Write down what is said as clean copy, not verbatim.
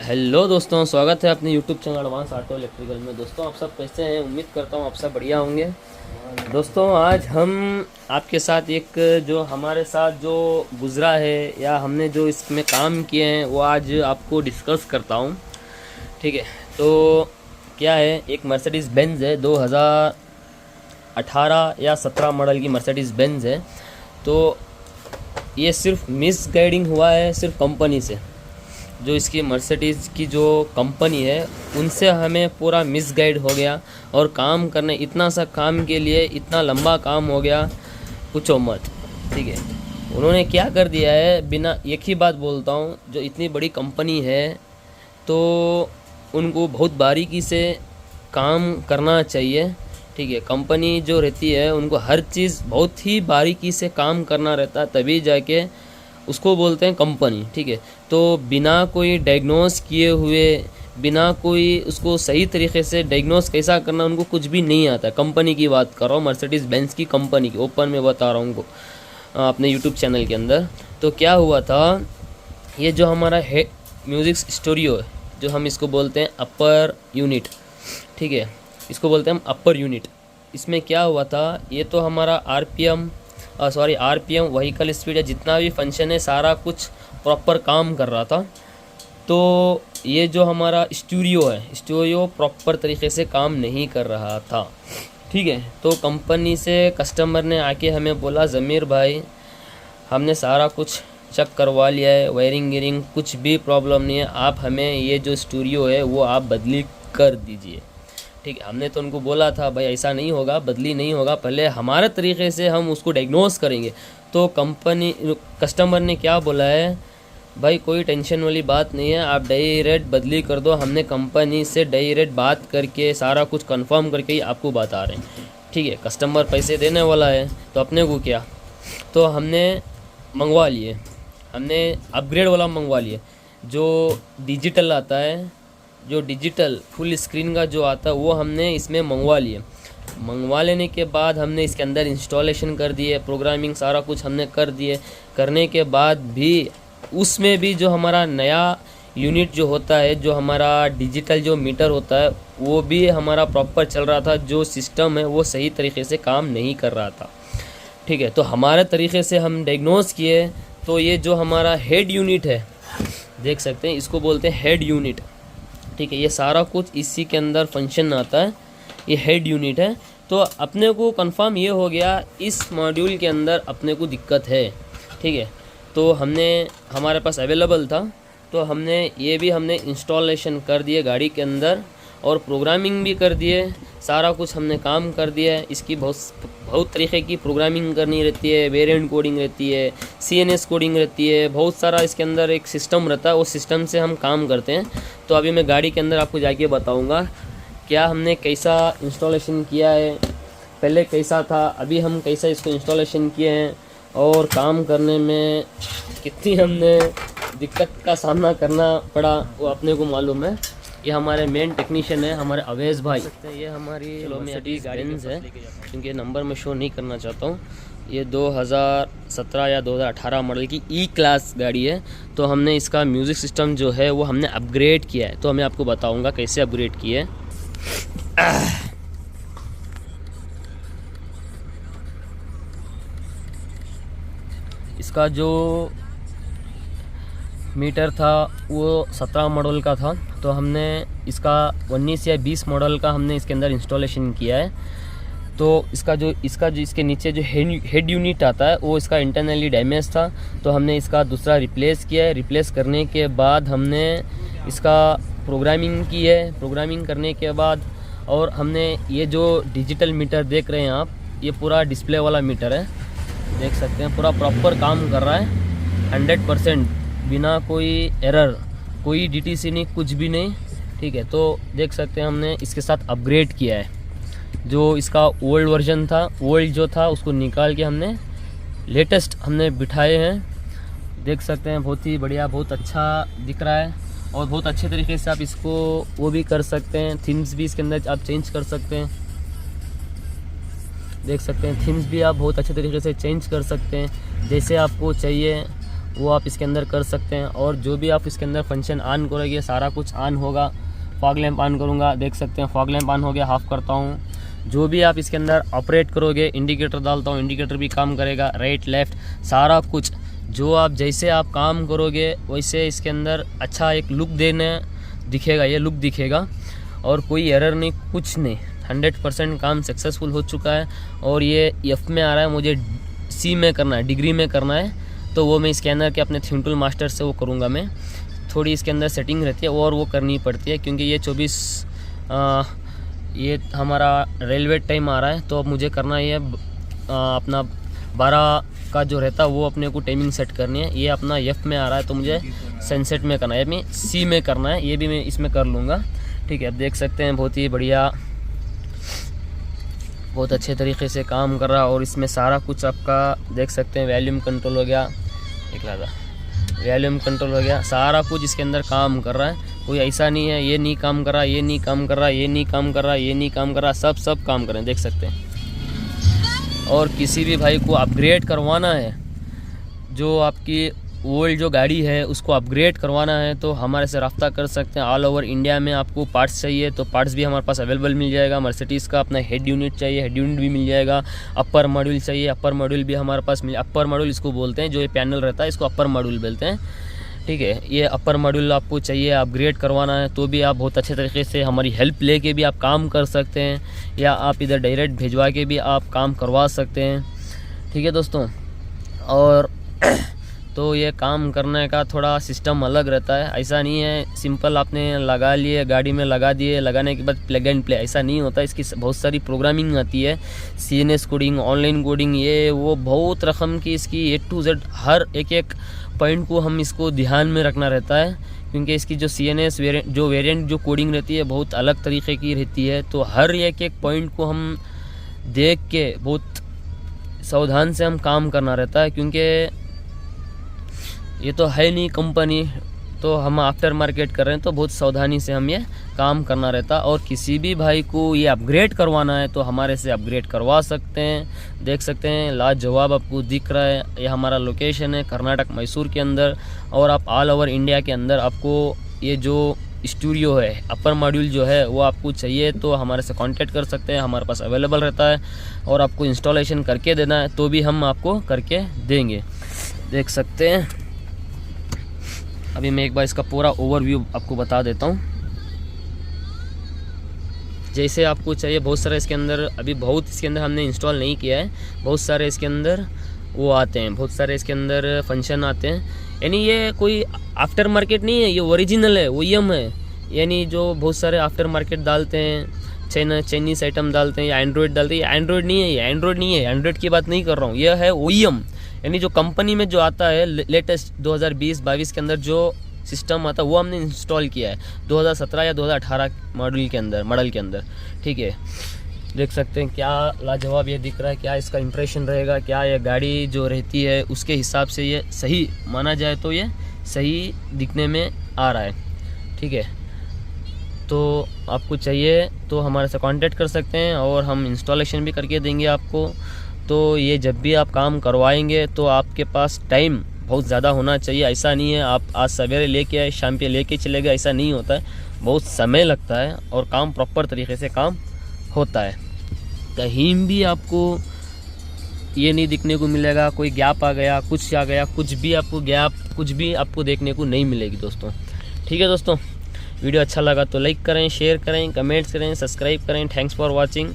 Hello दोस्तों, स्वागत है अपने YouTube channel advance auto electrical में। दोस्तों आप सब कैसे हैं? उम्मीद करता हूँ आप सब बढ़िया होंगे। दोस्तों आज हम आपके साथ एक जो हमारे साथ जो गुज़रा है या हमने जो इसमें काम किए हैं वो आज आपको डिस्कस करता हूँ। ठीक है, तो क्या है, एक मर्सिडीज़ बेंज है 2018 या 17 मॉडल की मर्सिडीज़ बेंज है। तो ये सिर्फ मिस गाइडिंग हुआ है सिर्फ कंपनी से। जो इसकी मर्सिडीज़ की जो कंपनी है उनसे हमें पूरा मिसगाइड हो गया और काम करने, इतना सा काम के लिए इतना लंबा काम हो गया, पूछो मत। ठीक है, उन्होंने क्या कर दिया है, बिना एक ही बात बोलता हूँ, जो इतनी बड़ी कंपनी है तो उनको बहुत बारीकी से काम करना चाहिए। ठीक है, कंपनी जो रहती है उनको हर चीज़ बहुत ही बारीकी से काम करना रहता है, तभी जाके उसको बोलते हैं कंपनी। ठीक है, तो बिना कोई डायग्नोस किए हुए, बिना कोई उसको सही तरीके से डायग्नोस कैसा करना उनको कुछ भी नहीं आता। कंपनी की बात कर रहा हूँ, मर्सिडीज़ बेंज की कंपनी की, ओपन में बता रहा हूँ उनको अपने यूट्यूब चैनल के अंदर। तो क्या हुआ था, ये जो हमारा है म्यूज़िक स्टूडियो है, जो हम इसको बोलते हैं अपर यूनिट। ठीक है, इसको बोलते हैं हम अपर यूनिट। इसमें क्या हुआ था, ये तो हमारा आरपीएम व्हीकल स्पीड है, जितना भी फंक्शन है सारा कुछ प्रॉपर काम कर रहा था। तो ये जो हमारा स्टूडियो है, स्टूडियो प्रॉपर तरीके से काम नहीं कर रहा था। ठीक है, तो कंपनी से कस्टमर ने आके हमें बोला, ज़मीर भाई हमने सारा कुछ चेक करवा लिया है, वायरिंग गियरिंग कुछ भी प्रॉब्लम नहीं है, आप हमें ये जो स्टूडियो है वो आप बदली कर दीजिए। ठीक है, हमने तो उनको बोला था भाई ऐसा नहीं होगा, बदली नहीं होगा, पहले हमारे तरीके से हम उसको डायग्नोस करेंगे। तो कस्टमर ने क्या बोला है, भाई कोई टेंशन वाली बात नहीं है, आप डायरेक्ट बदली कर दो, हमने कंपनी से डायरेक्ट बात करके सारा कुछ कंफर्म करके ही आपको बता रहे हैं। ठीक है, कस्टमर पैसे देने वाला है तो अपने को क्या, तो हमने मंगवा लिए, हमने अपग्रेड वाला मंगवा लिए, जो डिजिटल आता है, जो डिजिटल फुल स्क्रीन का जो आता है वो हमने इसमें मंगवा लिए। मंगवा लेने के बाद हमने इसके अंदर इंस्टॉलेशन कर दिए, प्रोग्रामिंग सारा कुछ हमने कर दिए। करने के बाद भी उसमें भी जो हमारा नया यूनिट जो होता है, जो हमारा डिजिटल जो मीटर होता है वो भी हमारा प्रॉपर चल रहा था, जो सिस्टम है वो सही तरीके से काम नहीं कर रहा था। ठीक है, तो हमारे तरीके से हम डायग्नोस किए, तो ये जो हमारा हेड यूनिट है, देख सकते हैं, इसको बोलते हैं हेड यूनिट। ठीक है, ये सारा कुछ इसी के अंदर फंक्शन आता है, ये हेड यूनिट है। तो अपने को कंफर्म ये हो गया इस मॉड्यूल के अंदर अपने को दिक्कत है। ठीक है, तो हमारे पास अवेलेबल था, तो हमने इंस्टॉलेशन कर दिए गाड़ी के अंदर और प्रोग्रामिंग भी कर दिए, सारा कुछ हमने काम कर दिया है। इसकी बहुत तरीके की प्रोग्रामिंग करनी रहती है, वेरिएंट कोडिंग रहती है, CNS कोडिंग रहती है, बहुत सारा इसके अंदर एक सिस्टम रहता है, उस सिस्टम से हम काम करते हैं। तो अभी मैं गाड़ी के अंदर आपको जाके बताऊंगा क्या हमने कैसा इंस्टॉलेशन किया है, पहले कैसा था, अभी हम कैसा इसको इंस्टॉलेशन किए हैं और काम करने में कितनी हमने दिक्कत का सामना करना पड़ा वो अपने को मालूम है। ये हमारे मेन टेक्नीशियन है, हमारे अवैज़ भाई। ये हमारी मर्सिडीज़ बेंज है, क्योंकि नंबर में शो नहीं करना चाहता हूँ। ये 2017 या 2018 मॉडल की ई क्लास गाड़ी है। तो हमने इसका म्यूज़िक सिस्टम जो है वो हमने अपग्रेड किया है, तो मैं आपको बताऊँगा कैसे अपग्रेड किया है। इसका जो मीटर था वो 17 मॉडल का था, तो हमने इसका 19 या 20 मॉडल का हमने इसके अंदर इंस्टॉलेशन किया है। तो इसका जो इसके नीचे जो हेड यूनिट आता है वो इसका इंटरनली डैमेज था, तो हमने इसका दूसरा रिप्लेस किया है। रिप्लेस करने के बाद हमने इसका प्रोग्रामिंग की है, प्रोग्रामिंग करने के बाद और हमने ये जो डिजिटल मीटर देख रहे हैं आप, ये पूरा डिस्प्ले वाला मीटर है, देख सकते हैं पूरा प्रॉपर काम कर रहा है 100%, बिना कोई एरर, कोई DTC नहीं, कुछ भी नहीं। ठीक है, तो देख सकते हैं हमने इसके साथ अपग्रेड किया है। जो इसका ओल्ड वर्जन था, ओल्ड जो था उसको निकाल के हमने लेटेस्ट हमने बिठाए हैं। देख सकते हैं बहुत ही बढ़िया, बहुत अच्छा दिख रहा है और बहुत अच्छे तरीके से आप इसको वो भी कर सकते हैं, थीम्स भी इसके अंदर आप चेंज कर सकते हैं। देख सकते हैं थीम्स भी आप बहुत अच्छे तरीके से चेंज कर सकते हैं जैसे आपको चाहिए। वो आप इसके अंदर कर सकते हैं। और जो भी आप इसके अंदर फंक्शन ऑन करोगे सारा कुछ ऑन होगा। फॉग लैंप ऑन करूँगा, देख सकते हैं फॉग लैंप ऑन हो गया, हाफ करता हूँ। जो भी आप इसके अंदर ऑपरेट करोगे, इंडिकेटर डालता हूँ, इंडिकेटर भी काम करेगा, राइट लेफ़्ट सारा कुछ जो आप जैसे आप काम करोगे वैसे इसके अंदर अच्छा एक लुक देने दिखेगा, ये लुक दिखेगा और कोई एरर नहीं, कुछ नहीं। 100% काम सक्सेसफुल हो चुका है। और ये एफ में आ रहा है, मुझे सी में करना है, डिग्री में करना है, तो वो मैं इसके अंदर के अपने थीम टूल मास्टर से वो करूँगा। मैं थोड़ी इसके अंदर सेटिंग रहती है और वो करनी पड़ती है क्योंकि ये 24 ये हमारा रेलवे टाइम आ रहा है, तो अब मुझे करना है अपना 12 का जो रहता है वो अपने को टाइमिंग सेट करनी है। ये अपना एफ में आ रहा है तो मुझे सनसेट में करना है, मैं सी में करना है, ये भी मैं इसमें कर लूँगा। ठीक है, अब देख सकते हैं बहुत ही बढ़िया, बहुत अच्छे तरीके से काम कर रहा है। और इसमें सारा कुछ आपका देख सकते हैं, वॉल्यूम कंट्रोल हो गया, एक लादा वॉल्यूम कंट्रोल हो गया, सारा कुछ इसके अंदर काम कर रहा है। कोई ऐसा नहीं है ये नहीं काम कर रहा, ये नहीं काम कर रहा, ये नहीं काम कर रहा, ये नहीं काम कर रहा, सब काम कर रहे हैं, देख सकते हैं। और किसी भी भाई को अपग्रेड करवाना है, जो आपकी ओल्ड जो गाड़ी है उसको अपग्रेड करवाना है तो हमारे से रब्ता कर सकते हैं। ऑल ओवर इंडिया में आपको पार्ट्स चाहिए तो पार्ट्स भी हमारे पास अवेलेबल मिल जाएगा। मर्सिडीज़ का अपना हेड यूनिट चाहिए, हेड यूनिट भी मिल जाएगा। अपर मॉड्यूल चाहिए, अपर मॉड्यूल भी हमारे पास मिल, अपर मॉड्यूल इसको बोलते हैं, जो ये पैनल रहता है इसको अपर मॉड्यूल बोलते हैं। ठीक है, ये अपर मॉड्यूल आपको चाहिए, अपग्रेड करवाना है तो भी आप बहुत अच्छे तरीके से हमारी हेल्प लेके भी आप काम कर सकते हैं, या आप इधर डायरेक्ट भिजवा के भी आप काम करवा सकते हैं। ठीक है दोस्तों, और तो ये काम करने का थोड़ा सिस्टम अलग रहता है, ऐसा नहीं है सिंपल आपने लगा लिए गाड़ी में लगा दिए, लगाने के बाद प्लग एंड प्ले, ऐसा नहीं होता। इसकी बहुत सारी प्रोग्रामिंग आती है, CNS कोडिंग, ऑनलाइन कोडिंग, ये वो बहुत रकम की इसकी A to Z हर एक पॉइंट को हम इसको ध्यान में रखना रहता है क्योंकि इसकी जो CNS वेरिएंट जो कोडिंग रहती है बहुत अलग तरीके की रहती है। तो हर एक पॉइंट को हम देख के बहुत सावधान से हम काम करना रहता है क्योंकि ये तो है नहीं कंपनी, तो हम आफ्टर मार्केट कर रहे हैं तो बहुत सावधानी से हम ये काम करना रहता है। और किसी भी भाई को ये अपग्रेड करवाना है तो हमारे से अपग्रेड करवा सकते हैं। देख सकते हैं लाजवाब आपको दिख रहा है, ये हमारा लोकेशन है कर्नाटक मैसूर के अंदर। और आप ऑल ओवर इंडिया के अंदर आपको ये जो स्टूडियो है अपर मॉड्यूल जो है वो आपको चाहिए तो हमारे से कांटेक्ट कर सकते हैं, हमारे पास अवेलेबल रहता है। और आपको इंस्टॉलेशन करके देना है तो भी हम आपको करके देंगे। देख सकते हैं, अभी मैं एक बार इसका पूरा ओवरव्यू आपको बता देता हूँ। जैसे आपको चाहिए, बहुत सारे इसके अंदर अभी बहुत इसके अंदर हमने इंस्टॉल नहीं किया है, बहुत सारे इसके अंदर वो आते हैं, बहुत सारे इसके अंदर फंक्शन आते हैं। यानी ये कोई आफ्टर मार्केट नहीं है, ये ओरिजिनल है, OEM है। यानी जो बहुत सारे आफ्टर मार्केट डालते हैं, चाइनीस आइटम डालते हैं या एंड्रॉयड डालते हैं, एंड्रॉयड नहीं है, ये एंड्रॉयड नहीं है, एंड्रॉयड की बात नहीं कर रहा हूँ, यह है OEM। यानी जो कंपनी में जो आता है लेटेस्ट 2020-22 के अंदर जो सिस्टम आता है वो हमने इंस्टॉल किया है 2017 या 2018 मॉडल के अंदर। ठीक है, देख सकते हैं क्या लाजवाब ये दिख रहा है, क्या इसका इंप्रेशन रहेगा, क्या ये गाड़ी जो रहती है उसके हिसाब से ये सही माना जाए तो ये सही दिखने में आ रहा है। ठीक है, तो आपको चाहिए तो हमारे से कांटेक्ट कर सकते हैं और हम इंस्टॉलेशन भी करके देंगे आपको। तो ये जब भी आप काम करवाएंगे तो आपके पास टाइम बहुत ज़्यादा होना चाहिए। ऐसा नहीं है आप आज सवेरे लेके आए शाम पे लेके चले गए, ऐसा नहीं होता है, बहुत समय लगता है और काम प्रॉपर तरीके से काम होता है। कहीं भी आपको ये नहीं दिखने को मिलेगा कोई गैप आ गया, कुछ आ गया, कुछ भी आपको देखने को नहीं मिलेगी दोस्तों। ठीक है दोस्तों, वीडियो अच्छा लगा तो लाइक करें, शेयर करें, कमेंट्स करें, सब्सक्राइब करें। Thanks for watching.